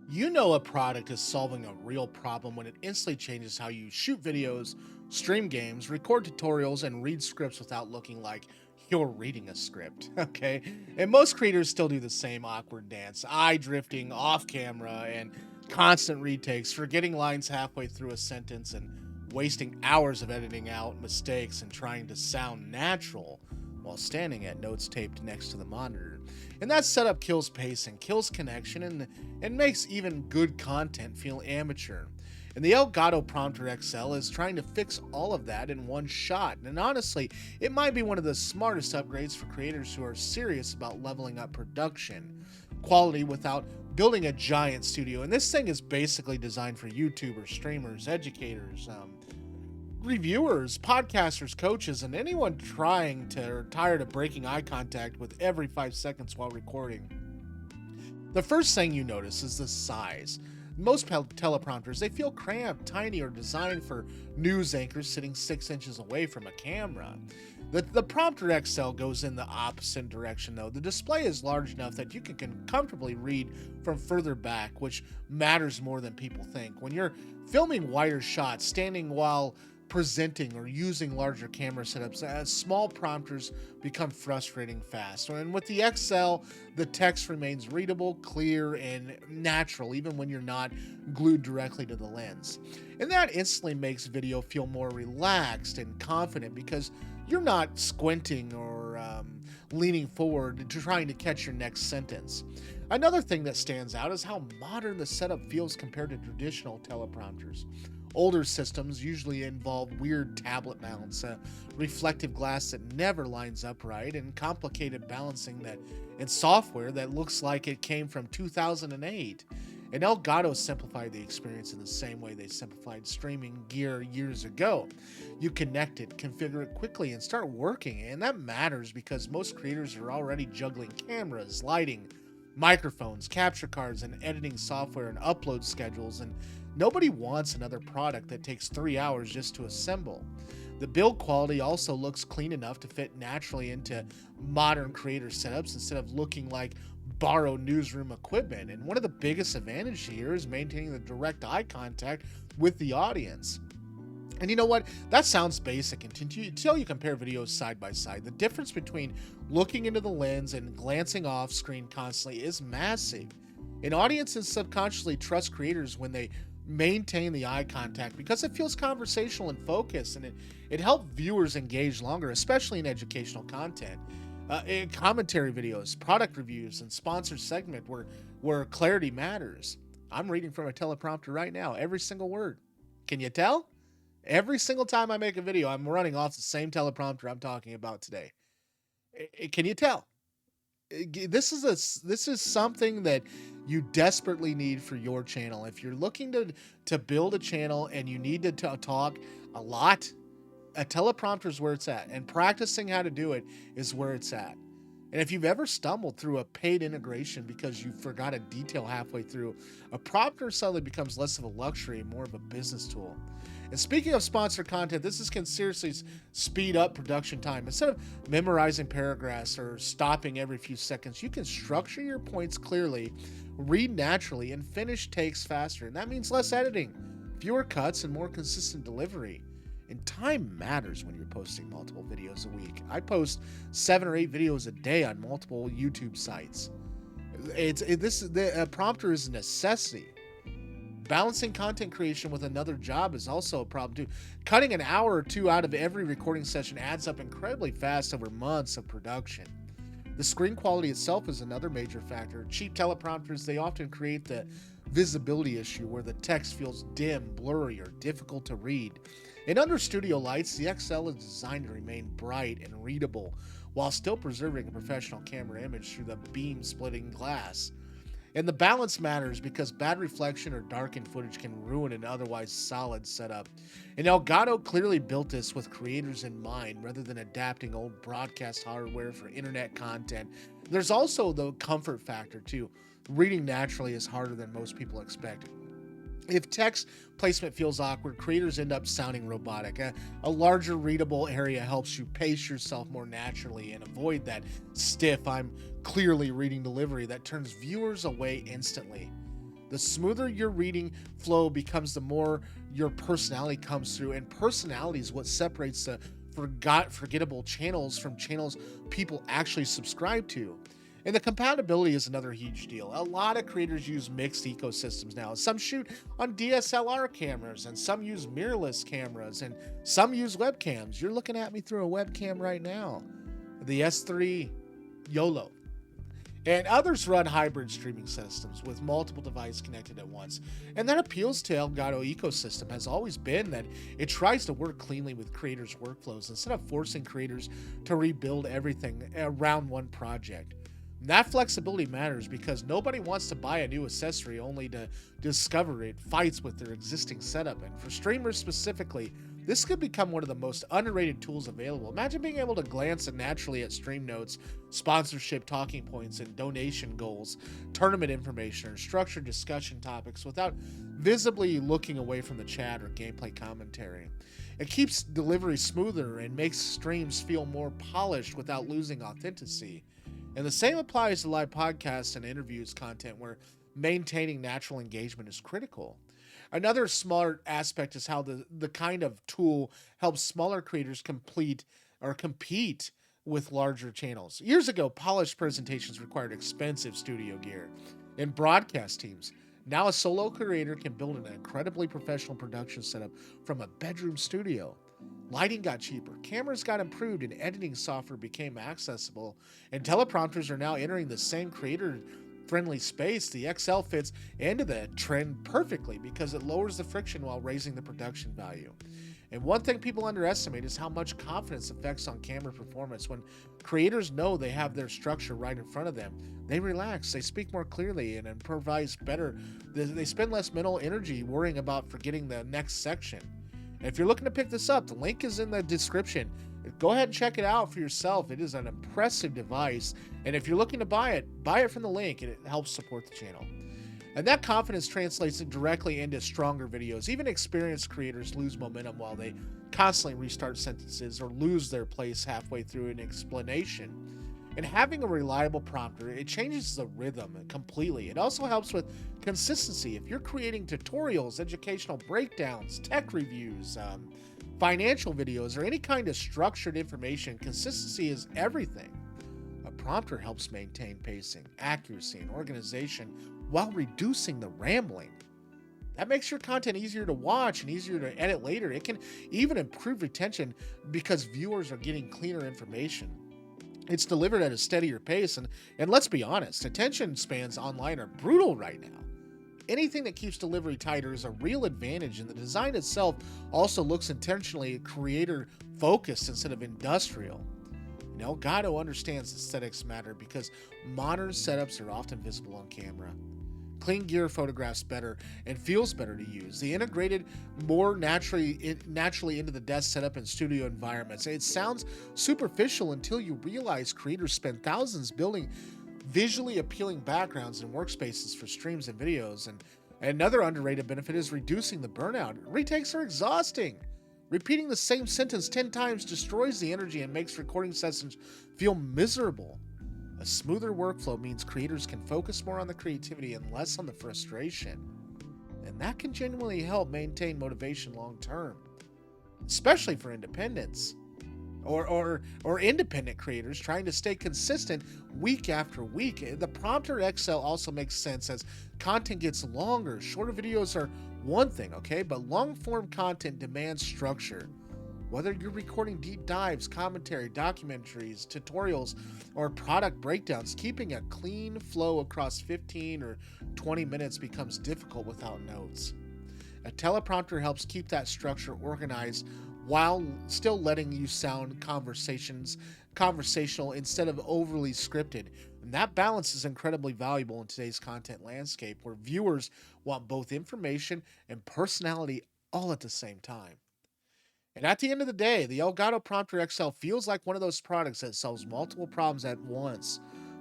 You know a product is solving a real problem when it instantly changes how you shoot videos, stream games, record tutorials, and read scripts without looking like you're reading a script. Okay. And most creators still do the same awkward dance, eye drifting off camera and constant retakes, forgetting lines halfway through a sentence and wasting hours of editing out mistakes and trying to sound natural while standing at notes taped next to the monitor. And that setup kills pacing, kills connection, and makes even good content feel amateur. And the Elgato Prompter XL is trying to fix all of that in one shot. And honestly, it might be one of the smartest upgrades for creators who are serious about leveling up production quality without building a giant studio. And this thing is basically designed for YouTubers, streamers, educators, reviewers, podcasters, coaches, and anyone trying to or tired of breaking eye contact with every 5 seconds while recording. The first thing you notice is the size. Most teleprompters, they feel cramped, tiny, or designed for news anchors sitting 6 inches away from a camera. The Prompter XL goes in the opposite direction though. The display is large enough that you can comfortably read from further back, which matters more than people think. When you're filming wider shots, standing while presenting or using larger camera setups, small prompters become frustrating fast. And with the XL, the text remains readable, clear, and natural, even when you're not glued directly to the lens. And that instantly makes video feel more relaxed and confident because you're not squinting or leaning forward to trying to catch your next sentence. Another thing that stands out is how modern the setup feels compared to traditional teleprompters. Older systems usually involve weird tablet mounts, reflective glass that never lines up right, and complicated balancing that in software that looks like it came from 2008. And Elgato simplified the experience in the same way they simplified streaming gear years ago. You connect it, configure it quickly, and start working. And that matters because most creators are already juggling cameras, lighting, microphones, capture cards, and editing software and upload schedules, and nobody wants another product that takes 3 hours just to assemble. The build quality also looks clean enough to fit naturally into modern creator setups instead of looking like borrowed newsroom equipment. And one of the biggest advantages here is maintaining the direct eye contact with the audience. And you know what? That sounds basic until you compare videos side by side. The difference between looking into the lens and glancing off screen constantly is massive. And audiences subconsciously trust creators when they maintain the eye contact because it feels conversational and focused, and it helps viewers engage longer, especially in educational content. In commentary videos, product reviews, and sponsored segment where clarity matters. I'm reading from a teleprompter right now, every single word. Can you tell? Every single time I make a video, I'm running off the same teleprompter I'm talking about today. Can you tell? This is something that you desperately need for your channel. If you're looking to build a channel and you need to talk a lot, a teleprompter is where it's at, and practicing how to do it is where it's at. And if you've ever stumbled through a paid integration because you forgot a detail halfway through, a prompter suddenly becomes less of a luxury and more of a business tool. And speaking of sponsored content, can seriously speed up production time. Instead of memorizing paragraphs or stopping every few seconds, you can structure your points clearly, read naturally, and finish takes faster. And that means less editing, fewer cuts, and more consistent delivery. And time matters when you're posting multiple videos a week. I post 7 or 8 videos a day on multiple YouTube sites. The prompter is a necessity. Balancing content creation with another job is also a problem too. Cutting an hour or two out of every recording session adds up incredibly fast over months of production. The screen quality itself is another major factor. Cheap teleprompters, they often create the visibility issue where the text feels dim, blurry, or difficult to read. And under studio lights, the XL is designed to remain bright and readable while still preserving a professional camera image through the beam splitting glass. And the balance matters because bad reflection or darkened footage can ruin an otherwise solid setup. And Elgato clearly built this with creators in mind rather than adapting old broadcast hardware for internet content. There's also the comfort factor too. Reading naturally is harder than most people expect. If text placement feels awkward, creators end up sounding robotic. A larger readable area helps you pace yourself more naturally and avoid that stiff, I'm clearly reading delivery that turns viewers away instantly. The smoother your reading flow becomes, the more your personality comes through, and personality is what separates the forgettable channels from channels people actually subscribe to. And the compatibility is another huge deal. A lot of creators use mixed ecosystems now. Some shoot on DSLR cameras, and some use mirrorless cameras, and some use webcams. You're looking at me through a webcam right now. The S3 YOLO. And others run hybrid streaming systems with multiple devices connected at once. And that appeals to Elgato ecosystem has always been that it tries to work cleanly with creators' workflows instead of forcing creators to rebuild everything around one project. And that flexibility matters because nobody wants to buy a new accessory only to discover it fights with their existing setup. And for streamers specifically, this could become one of the most underrated tools available. Imagine being able to glance naturally at stream notes, sponsorship talking points, and donation goals, tournament information, or structured discussion topics without visibly looking away from the chat or gameplay commentary. It keeps delivery smoother and makes streams feel more polished without losing authenticity. And the same applies to live podcasts and interviews content where maintaining natural engagement is critical. Another smart aspect is how the kind of tool helps smaller creators compete with larger channels. Years ago, polished presentations required expensive studio gear and broadcast teams. Now a solo creator can build an incredibly professional production setup from a bedroom studio. Lighting got cheaper, cameras got improved, and editing software became accessible, and teleprompters are now entering the same creator friendly space. The XL fits into the trend perfectly because it lowers the friction while raising the production value. And one thing people underestimate is how much confidence affects on camera performance. When creators know they have their structure right in front of them, they relax, they speak more clearly, and improvise better. They spend less mental energy worrying about forgetting the next section. And if you're looking to pick this up, the link is in the description. Go ahead and check it out for yourself. It is an impressive device. And if you're looking to buy it from the link, and it helps support the channel. And that confidence translates it directly into stronger videos. Even experienced creators lose momentum while they constantly restart sentences or lose their place halfway through an explanation. And having a reliable prompter, it changes the rhythm completely. It also helps with consistency. If you're creating tutorials, educational breakdowns, tech reviews, financial videos, or any kind of structured information, consistency is everything. A prompter helps maintain pacing, accuracy, and organization while reducing the rambling. That makes your content easier to watch and easier to edit later. It can even improve retention because viewers are getting cleaner information. It's delivered at a steadier pace, and let's be honest, attention spans online are brutal right now. Anything that keeps delivery tighter is a real advantage, and the design itself also looks intentionally creator focused instead of industrial. Elgato understands aesthetics matter because modern setups are often visible on camera. Clean gear photographs better and feels better to use. They integrated more naturally into the desk setup and studio environments. It sounds superficial until you realize creators spend thousands building visually appealing backgrounds and workspaces for streams and videos. And another underrated benefit is reducing the burnout. Retakes are exhausting. Repeating the same sentence 10 times destroys the energy and makes recording sessions feel miserable. A smoother workflow means creators can focus more on the creativity and less on the frustration. And that can genuinely help maintain motivation long term, especially for independents or independent creators trying to stay consistent week after week. The Prompter XL also makes sense as content gets longer. Shorter videos are one thing, okay, but long form content demands structure. Whether you're recording deep dives, commentary, documentaries, tutorials, or product breakdowns, keeping a clean flow across 15 or 20 minutes becomes difficult without notes. A teleprompter helps keep that structure organized while still letting you sound conversational instead of overly scripted. And that balance is incredibly valuable in today's content landscape where viewers want both information and personality all at the same time. And at the end of the day, the Elgato Prompter XL feels like one of those products that solves multiple problems at once.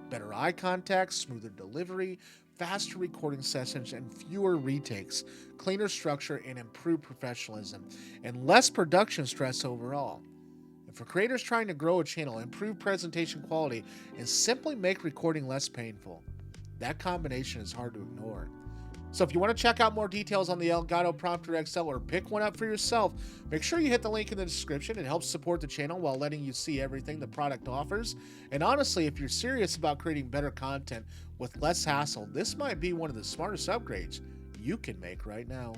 Better eye contact, smoother delivery, faster recording sessions, and fewer retakes, cleaner structure, and improved professionalism, and less production stress overall. And for creators trying to grow a channel, improve presentation quality, and simply make recording less painful, that combination is hard to ignore. So if you want to check out more details on the Elgato Prompter XL or pick one up for yourself, make sure you hit the link in the description. It helps support the channel while letting you see everything the product offers. And honestly, if you're serious about creating better content with less hassle, this might be one of the smartest upgrades you can make right now.